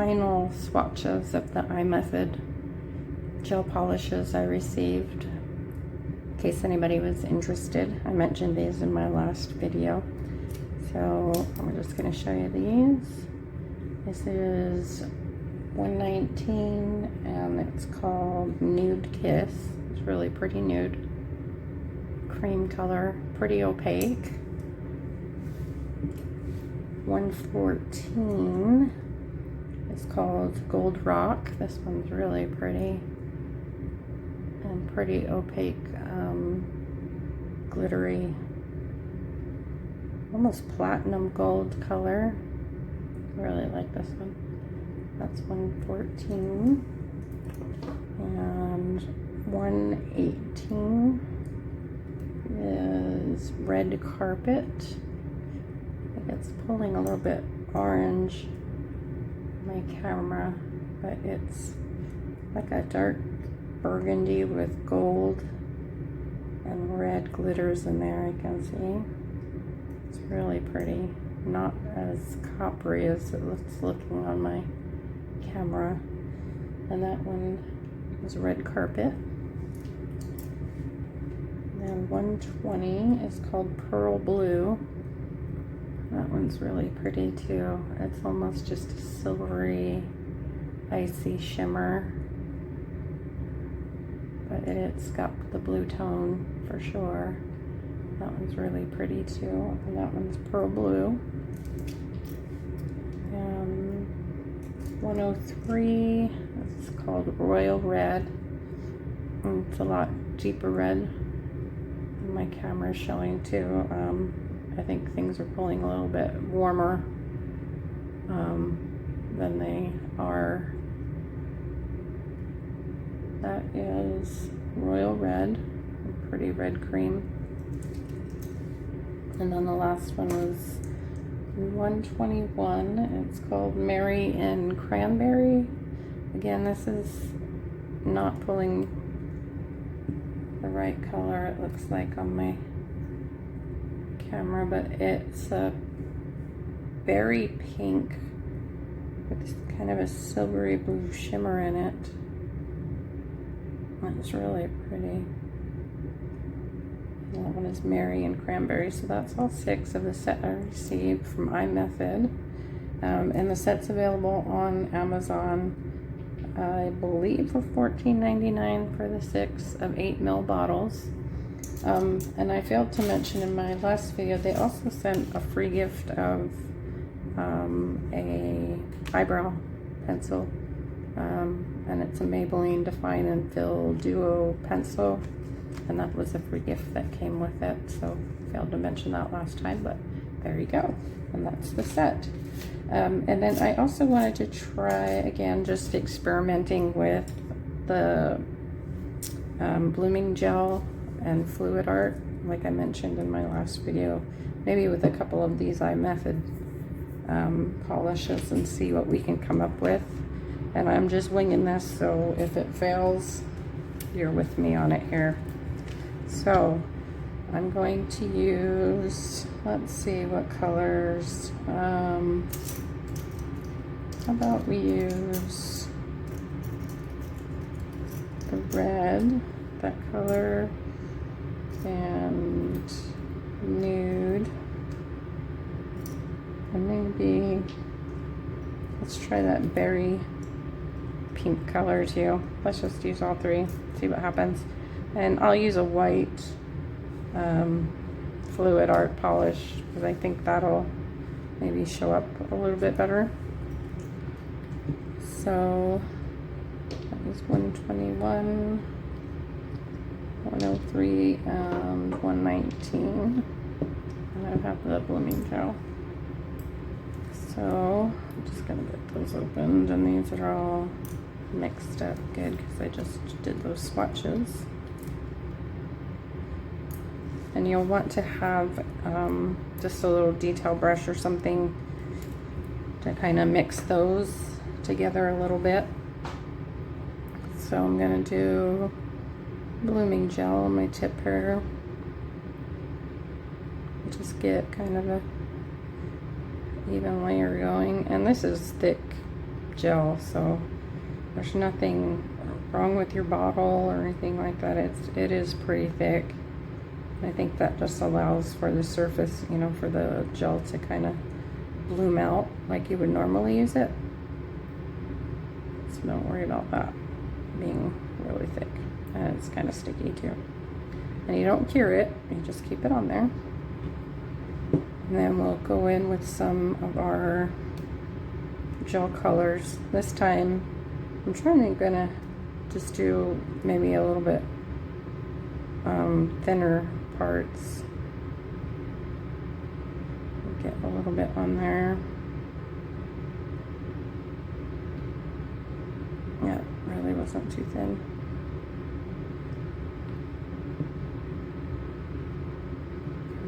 final swatches of the iMethod gel polishes I received. In case anybody was interested, I mentioned these in my last video. So I'm just going to show you these. This is 119 and it's called Nude Kiss. It's really pretty nude. Cream color, pretty opaque. 114 is called Gold Rock. This one's really pretty and pretty opaque, glittery, almost platinum gold color. Really like this one. That's 114. And 118 is Red Carpet. It's pulling a little bit orange, my camera, but it's like a dark burgundy with gold and red glitters in there, I can see. It's really pretty, not as coppery as it looks looking on my camera. And that one is Red Carpet. And 120 is called Pearl Blue. That one's really pretty too. It's almost just a silvery, icy shimmer. But it's got the blue tone for sure. That one's really pretty too. And that one's Pearl Blue. 103 is called Royal Red. And it's a lot deeper red than my camera is showing too. I think things are pulling a little bit warmer than they are. That is Royal Red, a pretty red cream. And then the last one was 121. It's called Mary in Cranberry. Again, this is not pulling the right color, it looks like on my camera, but it's a berry pink with kind of a silvery blue shimmer in it. It's really pretty. And that one is Mary and Cranberry. So that's all 6 of the set I received from iMethod. And the set's available on Amazon, I believe, for $14.99 for the 6 of 8 ml bottles. And I failed to mention in my last video, they also sent a free gift of a eyebrow pencil, and it's a Maybelline Define and Fill Duo pencil, and that was a free gift that came with it. So I failed to mention that last time, but there you go, and that's the set. And then I also wanted to try again, just experimenting with the blooming gel and fluid art, like I mentioned in my last video, maybe with a couple of these iMethod polishes, and see what we can come up with. And I'm just winging this, so if it fails, you're with me on it here. So I'm going to use, let's see what colors. How about we use the red, that color, and nude, and maybe let's try that berry pink color too. Let's just use all 3, see what happens. And I'll use a white fluid art polish, because I think that'll maybe show up a little bit better. So that was 121, 103, and 119. And I have the blooming gel. So I'm just gonna get those opened, and these are all mixed up good because I just did those swatches. And you'll want to have just a little detail brush or something to kind of mix those together a little bit. So I'm gonna do blooming gel on my tip here. Just get kind of a even layer going, and this is thick gel, so there's nothing wrong with your bottle or anything like that. It is pretty thick. I think that just allows for the surface, you know, for the gel to kind of bloom out like you would normally use it. So don't worry about that being really thick. And it's kind of sticky too. And you don't cure it, you just keep it on there. And then we'll go in with some of our gel colors. This time I'm gonna just do maybe a little bit thinner parts. Get a little bit on there. Yeah, it really wasn't too thin.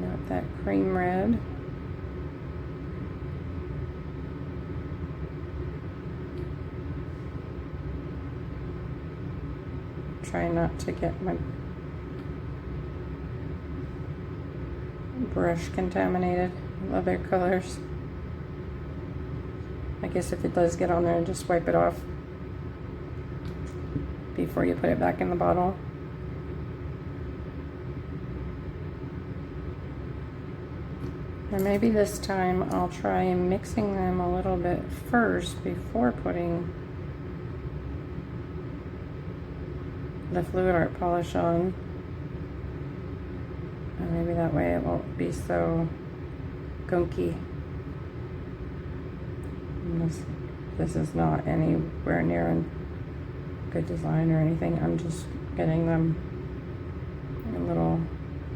Got that cream red. Try not to get my brush contaminated with other colors. I guess if it does get on there, just wipe it off before you put it back in the bottle. And maybe this time I'll try mixing them a little bit first before putting the fluid art polish on. And maybe that way it won't be so gunky. And this is not anywhere near a good design or anything. I'm just getting them a little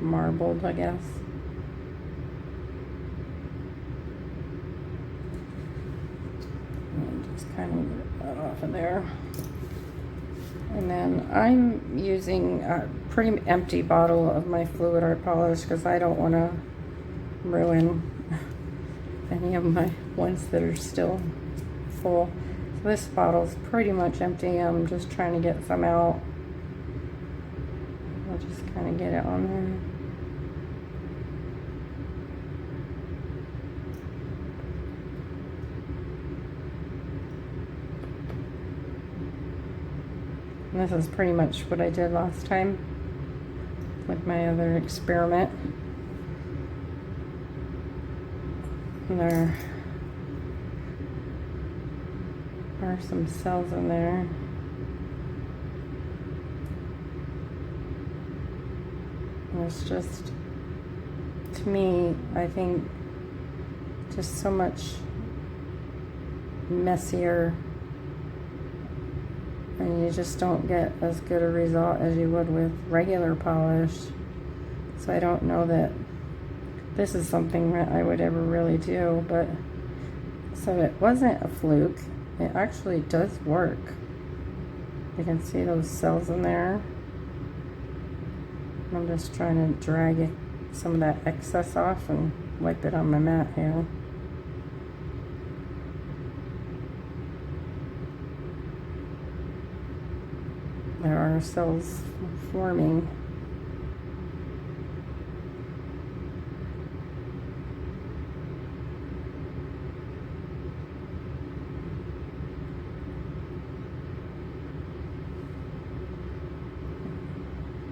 marbled, I guess. And just kind of get that off of there. And then I'm using a pretty empty bottle of my fluid art polish because I don't want to ruin any of my ones that are still full. So this bottle's pretty much empty. I'm just trying to get some out. I'll just kind of get it on there. And this is pretty much what I did last time with my other experiment. And there are some cells in there. And it's just, to me, I think, just so much messier. And you just don't get as good a result as you would with regular polish. So I don't know that this is something that I would ever really do, but so it wasn't a fluke. It actually does work. You can see those cells in there. I'm just trying to drag some of that excess off and wipe it on my mat here. There are cells forming.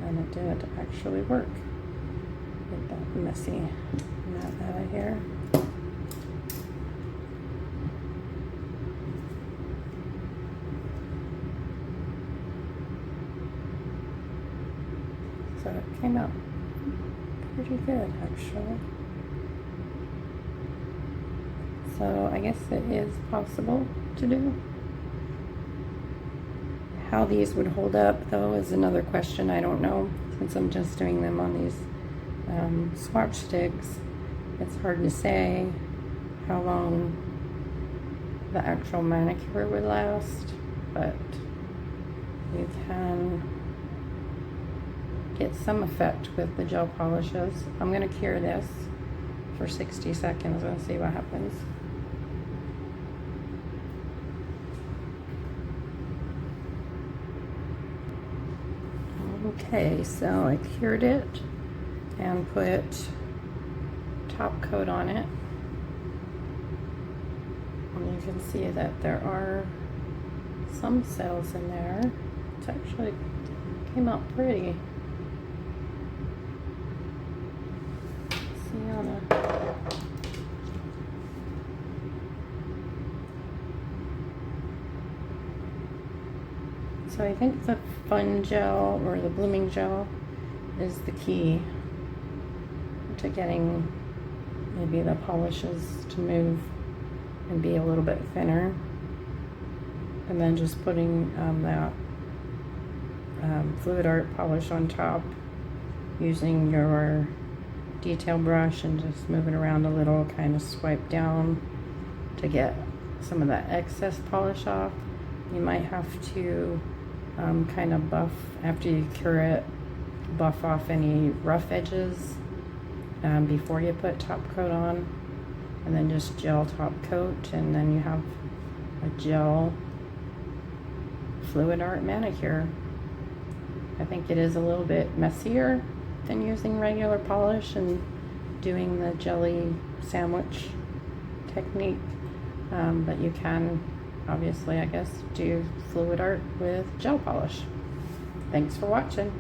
And it did actually work. Get that messy mat out of here. So it came out pretty good, actually. So I guess it is possible to do. How these would hold up, though, is another question. I don't know, since I'm just doing them on these swatch sticks. It's hard to say how long the actual manicure would last, but you can get some effect with the gel polishes. I'm going to cure this for 60 seconds and see what happens. Okay, so I cured it and put top coat on it. And you you can see that there are some cells in there. It actually came out pretty. See on a So I think the fun gel or the blooming gel is the key to getting maybe the polishes to move and be a little bit thinner. And then just putting that fluid art polish on top using your detail brush and just move it around a little, kind of swipe down to get some of that excess polish off. You might have to kind of buff, after you cure it, buff off any rough edges before you put top coat on, and then just gel top coat, and then you have a gel fluid art manicure. I think it is a little bit messier than using regular polish and doing the jelly sandwich technique, but you can obviously, I guess, do fluid art with gel polish. Thanks for watching.